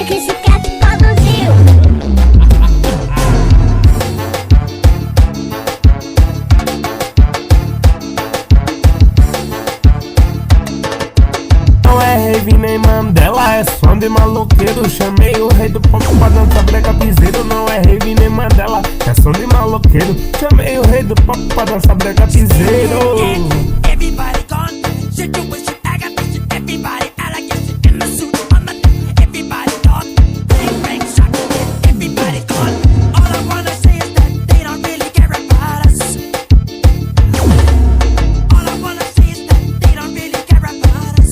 Mike esse cap produziu. Não é rave nem Mandela, é som de maloqueiro. Chamei o rei do pop pra dançar brega piseiro. Não é rave nem Mandela, é som de maloqueiro. Chamei o rei do pop pra dançar brega piseiro. Everybody gone, situation aggravation. Everybody allegation in the suit on the everybody dog. Bang bang shot, everybody gone. All I wanna say is that they don't really care about us. All I wanna say is that they don't really care about us.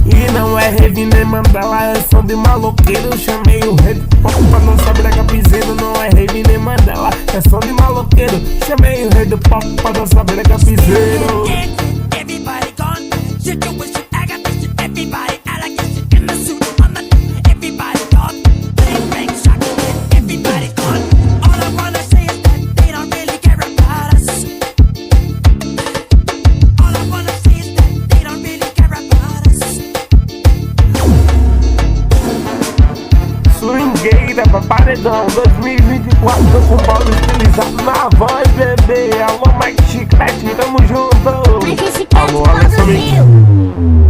E não é rave nem Mandela, é som de maloqueiro. Chamei o rei do pop pra dançar brega piseiro. Não é rave nem Mandela, é som de maloqueiro. Chamei o rei do pop pra dançar brega piseiro. Everybody gone, situation aggravation. Everybody allegation in the suit on the everybody dog. Bang bang shot, everybody gone. All I wanna say is that they don't really care about us. All I wanna say is that they don't really care about us. Swingueira pra paredão 2024, São Paulo estilizado na voz, bebê. Alô, Mike Chiclete, tamo junto. Mike esse cap Alô, Alex, produziu.